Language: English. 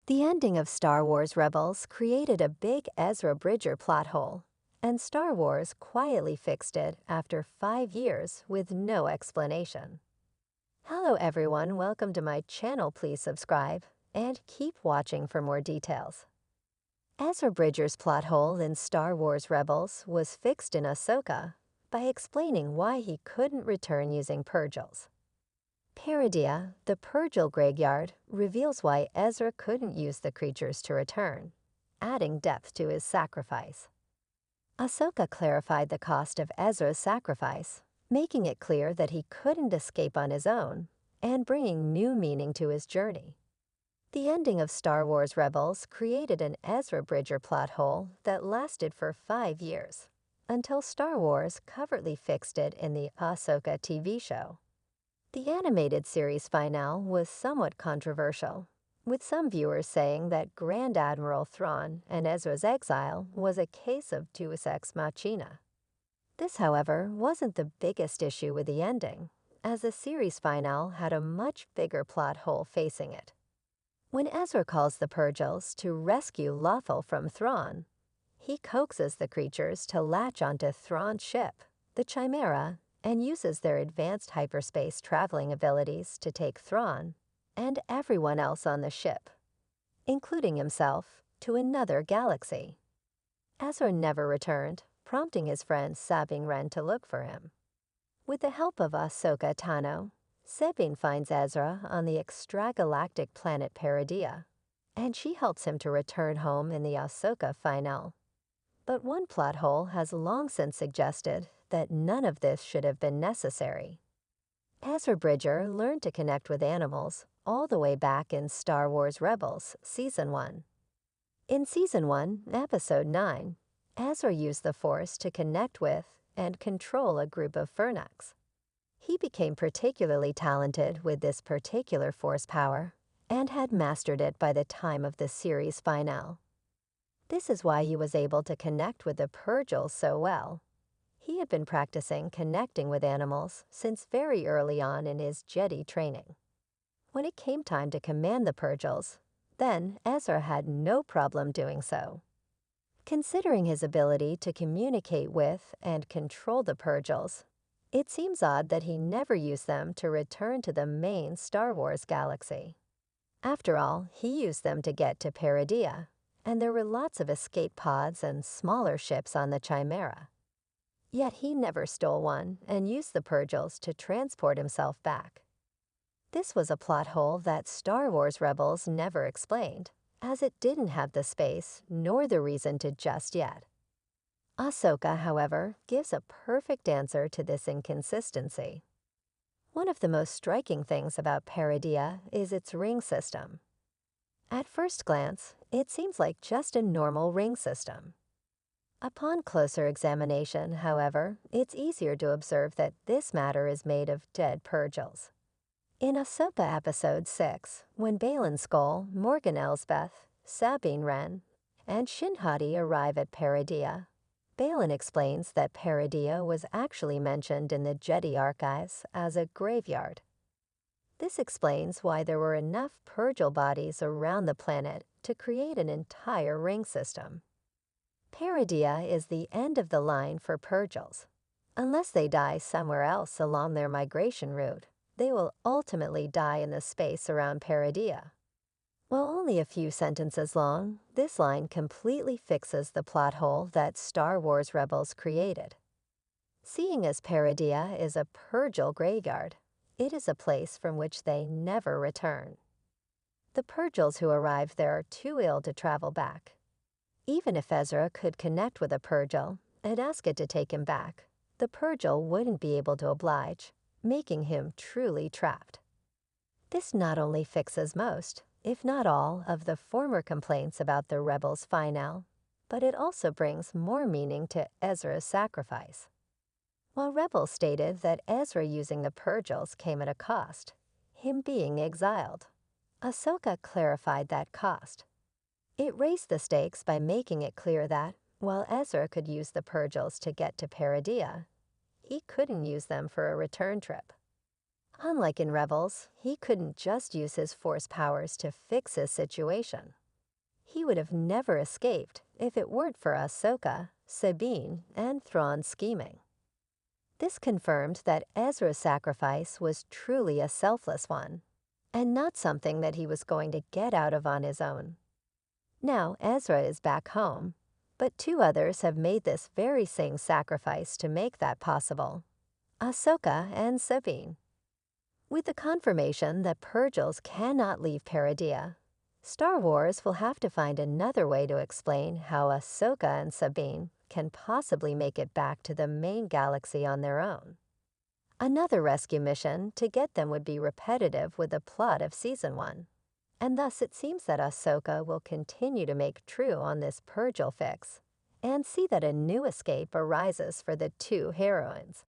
The ending of Star Wars Rebels created a big Ezra Bridger plot hole, and Star Wars quietly fixed it after 5 years with no explanation. Hello everyone, welcome to my channel. Please subscribe and keep watching for more details. Ezra Bridger's plot hole in Star Wars Rebels was fixed in AHSOKA by explaining why he couldn't return using Purils. Paradia, the Puril Graveyard, reveals why Ezra couldn't use the creatures to return, adding depth to his sacrifice. AHSOKA clarified the cost of Ezra's sacrifice, making it clear that he couldn't escape on his own and bringing new meaning to his journey. The ending of Star Wars Rebels created an Ezra Bridger plot hole that lasted for 5 years, until Star Wars covertly fixed it in the AHSOKA TV show. The animated series finale was somewhat controversial, with some viewers saying that Grand Admiral Thrawn and Ezra's exile was a case of deus ex machina. This, however, wasn't the biggest issue with the ending, as the series finale had a much bigger plot hole facing it. When Ezra calls the Purils to rescue Lothal from Thrawn, he coaxes the creatures to latch onto Thrawn's ship, the Chimera, and uses their advanced hyperspace traveling abilities to take Thrawn and everyone else on the ship, including himself, to another galaxy. Ezra never returned, prompting his friend Sabine Wren to look for him. With the help of AHSOKA Tano, Sabine finds Ezra on the extragalactic planet Paradia, and she helps him to return home in the AHSOKA finale. But one plot hole has long since suggested that none of this should have been necessary. Ezra Bridger learned to connect with animals all the way back in Star Wars Rebels Season 1. In Season 1, Episode 9, Ezra used the Force to connect with and control a group of Fernax. He became particularly talented with this particular Force power and had mastered it by the time of the series finale. This is why he was able to connect with the Purils so well. He had been practicing connecting with animals since very early on in his Jedi training. When it came time to command the Purils, then Ezra had no problem doing so. Considering his ability to communicate with and control the Purils, it seems odd that he never used them to return to the main Star Wars galaxy. After all, he used them to get to Paradia, and there were lots of escape pods and smaller ships on the Chimera. Yet he never stole one and used the Purils to transport himself back. This was a plot hole that Star Wars Rebels never explained, as it didn't have the space nor the reason to just yet. AHSOKA, however, gives a perfect answer to this inconsistency. One of the most striking things about Paradia is its ring system. At first glance, it seems like just a normal ring system. Upon closer examination, however, it's easier to observe that this matter is made of dead Purils. In AHSOKA Episode 6, when Baylan Skoll, Morgan Elsbeth, Sabine Wren, and Shin Hati arrive at Paradia, Baylan explains that Paradia was actually mentioned in the Jedi archives as a graveyard. This explains why there were enough Puril bodies around the planet to create an entire ring system. Paradia is the end of the line for Purils. Unless they die somewhere else along their migration route, they will ultimately die in the space around Paradia. While only a few sentences long, this line completely fixes the plot hole that Star Wars Rebels created. Seeing as Paradia is a Puril graveyard, it is a place from which they never return. The Purils who arrive there are too ill to travel back. Even if Ezra could connect with a Puril and ask it to take him back, the Puril wouldn't be able to oblige, making him truly trapped. This not only fixes most, if not all, of the former complaints about the Rebels' finale, but it also brings more meaning to Ezra's sacrifice. While Rebels stated that Ezra using the Purils came at a cost, him being exiled, AHSOKA clarified that cost. It raised the stakes by making it clear that, while Ezra could use the Purils to get to Paradia, he couldn't use them for a return trip. Unlike in Rebels, he couldn't just use his Force powers to fix his situation. He would have never escaped if it weren't for AHSOKA, Sabine, and Thrawn's scheming. This confirmed that Ezra's sacrifice was truly a selfless one, and not something that he was going to get out of on his own. Now Ezra is back home, but two others have made this very same sacrifice to make that possible: AHSOKA and Sabine. With the confirmation that Purgils cannot leave Paradia, Star Wars will have to find another way to explain how AHSOKA and Sabine can possibly make it back to the main galaxy on their own. Another rescue mission to get them would be repetitive with the plot of Season 1, and thus it seems that AHSOKA will continue to make true on this Purgil fix and see that a new escape arises for the two heroines.